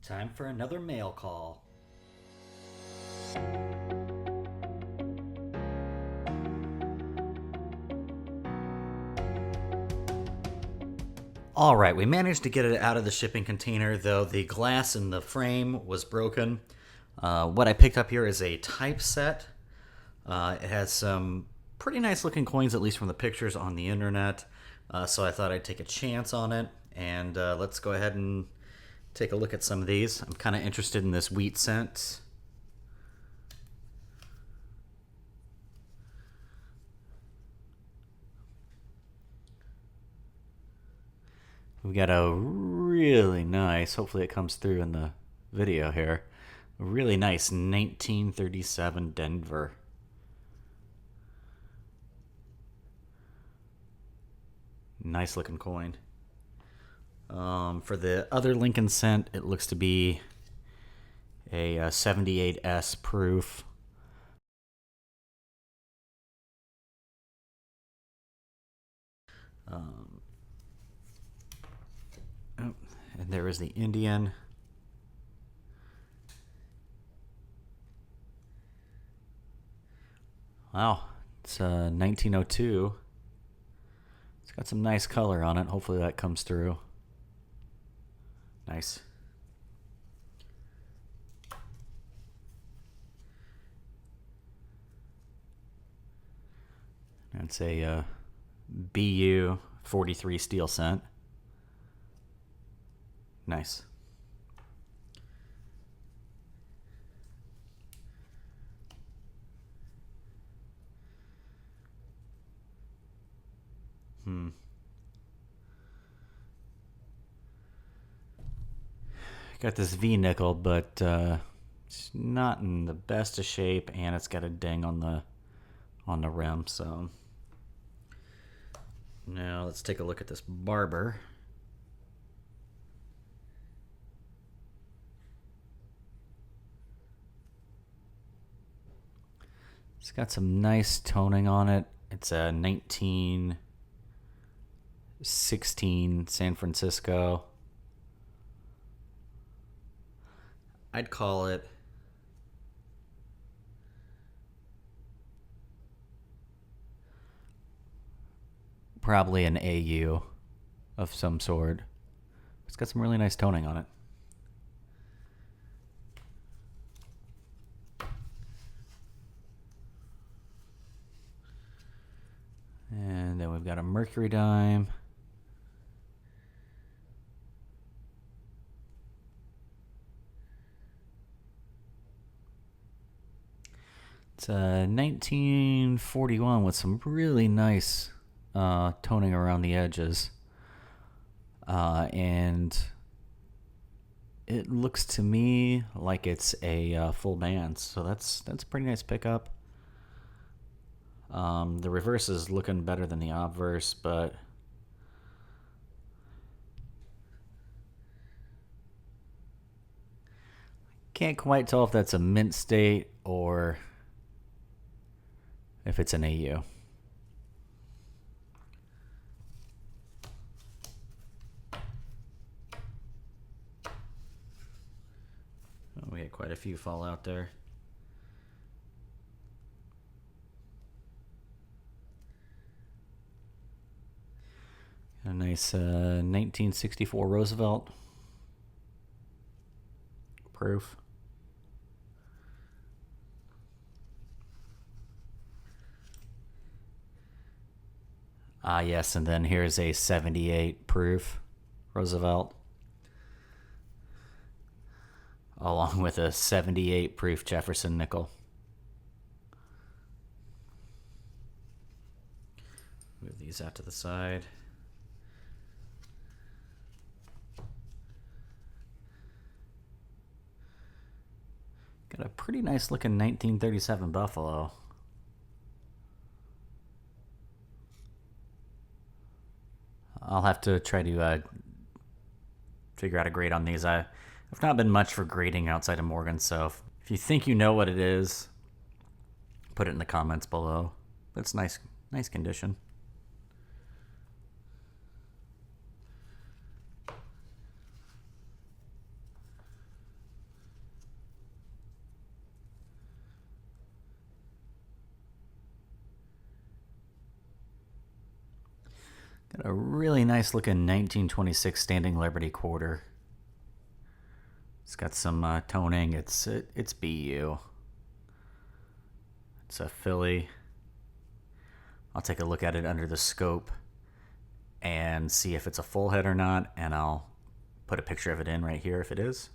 Time for another mail call. All right, we managed to get it out of the shipping container, though the glass in the frame was broken. What I picked up here is a typeset. It has some pretty nice looking coins, at least from the pictures on the internet. So I thought I'd take a chance on it, and let's go ahead and take a look at some of these. I'm kind of interested in this wheat cent. We got a really nice, hopefully it comes through in the video here, a really nice 1937 Denver. Nice looking coin. For the other Lincoln cent, it looks to be a 78S proof. And there is the Indian. Wow, it's 1902. It's got some nice color on it. Hopefully that comes through. Nice. It's a BU 43 steel cent. Nice. Got this V nickel, but it's not in the best of shape, and it's got a ding on the rim. So now let's take a look at this barber. It's got some nice toning on it. It's a 1916 San Francisco. I'd call it probably an AU of some sort. It's got some really nice toning on it. And then we've got a mercury dime. It's 1941 with some really nice toning around the edges. And it looks to me like it's a full band, so that's a pretty nice pickup. The reverse is looking better than the obverse, but can't quite tell if that's a mint state or if it's an AU. Oh, we had quite a few fall out there. A nice 1964 Roosevelt proof. Yes, and then here's a 78 proof Roosevelt, along with a 78 proof Jefferson nickel. Move these out to the side. Got a pretty nice looking 1937 Buffalo. I'll have to try to figure out a grade on these. I've not been much for grading outside of Morgan, so if you think you know what it is, put it in the comments below. But it's nice condition. Got a really nice looking 1926 Standing Liberty quarter. It's got some toning. It's BU. It's a Philly. I'll take a look at it under the scope and see if it's a full head or not, and I'll put a picture of it in right here if it is.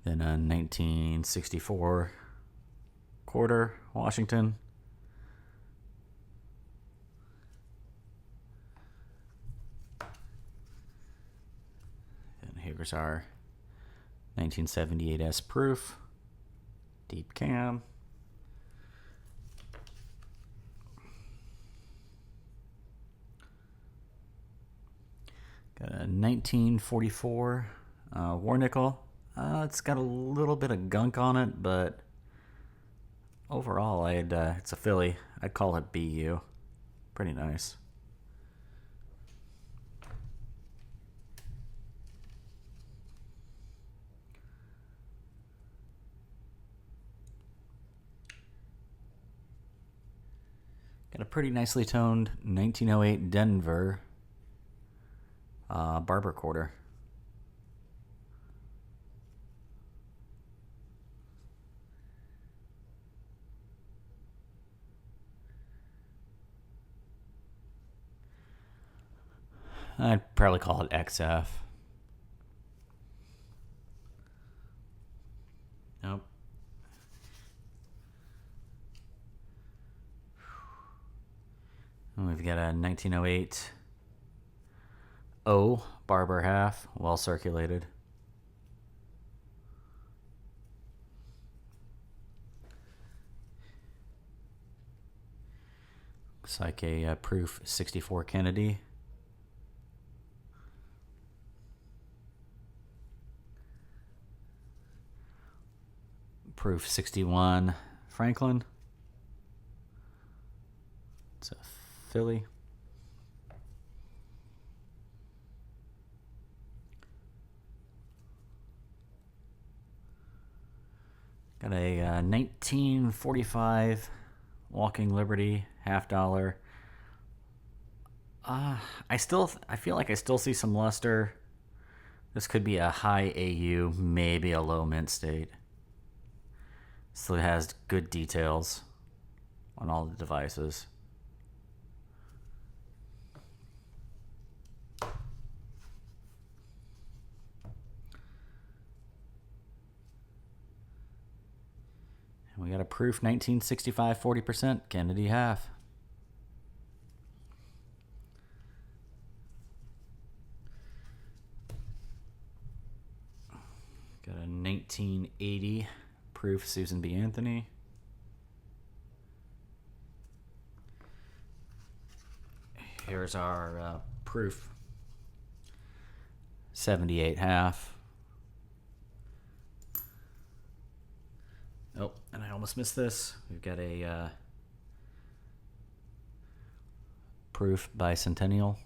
Then a 1964 quarter, Washington. And here's our 1978S proof, deep cam. Got a 1944 war nickel. It's got a little bit of gunk on it, but overall, it's a Philly. I'd call it BU. Pretty nice. Got a pretty nicely toned 1908 Denver barber quarter. I'd probably call it XF. Nope. And we've got a 1908 O barber half, well circulated. Looks like a proof 64 Kennedy. Proof 61 Franklin. It's a Philly. Got a 1945 Walking Liberty $50. I feel like I still see some luster. This could be a high AU, maybe a low mint state. Still has good details on all the devices. And we got a proof 1965 40% Kennedy half. Got a 1980 proof Susan B. Anthony. Here's our proof 78 half. Oh, and I almost missed this. We've got a proof bicentennial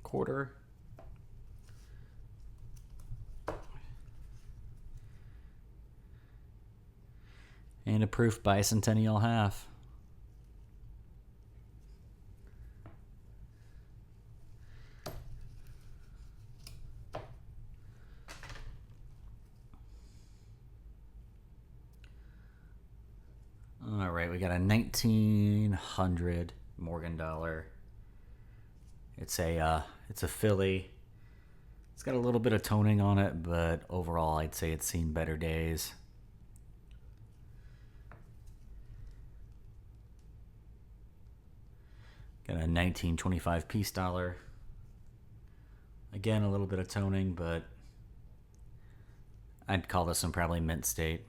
quarter. And a proof bicentennial half. All right, we got a 1900 Morgan dollar. It's a Philly. It's got a little bit of toning on it, but overall, I'd say it's seen better days. Got a 1925 peace dollar. Again, a little bit of toning, but I'd call this one probably mint state.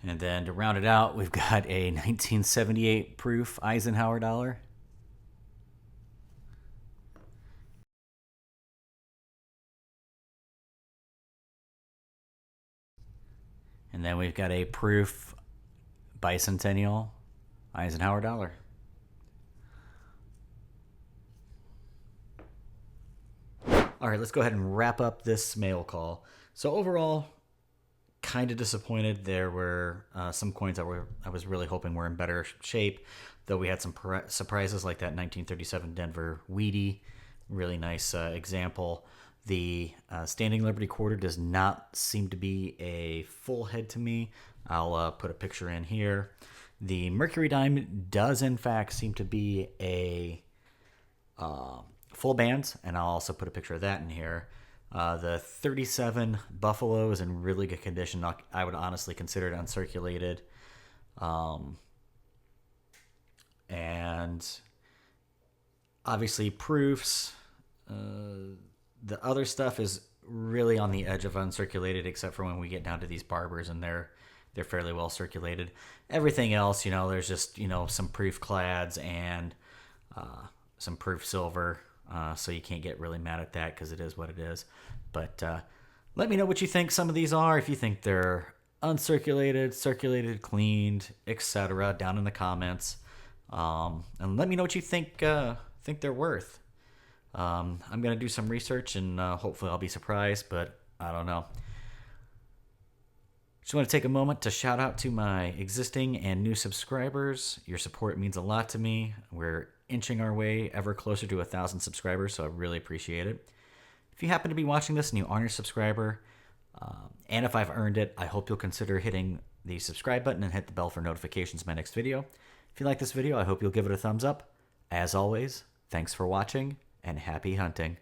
And then to round it out, we've got a 1978 proof Eisenhower dollar. And then we've got a proof bicentennial Eisenhower dollar. All right, let's go ahead and wrap up this mail call. So overall, kind of disappointed. There were some coins that I was really hoping were in better shape, though we had some surprises like that 1937 Denver Wheatie, really nice example. The Standing Liberty Quarter does not seem to be a full head to me. I'll put a picture in here. The Mercury Dime does in fact seem to be a full bands, and I'll also put a picture of that in here. The 37 Buffalo is in really good condition. I would honestly consider it uncirculated. And obviously proofs. The other stuff is really on the edge of uncirculated, except for when we get down to these barbers, and they're fairly well circulated. Everything else, there's just some proof clads and some proof silver. So you can't get really mad at that because it is what it is. But let me know what you think some of these are. If you think they're uncirculated, circulated, cleaned, etc., down in the comments. And let me know what you think they're worth. I'm gonna do some research and hopefully I'll be surprised, but I don't know. Just want to take a moment to shout out to my existing and new subscribers. Your support means a lot to me. We're inching our way ever closer to 1,000 subscribers, so I really appreciate it. If you happen to be watching this and you aren't a subscriber, and if I've earned it, I hope you'll consider hitting the subscribe button and hit the bell for notifications of my next video. If you like this video, I hope you'll give it a thumbs up. As always, thanks for watching and happy hunting.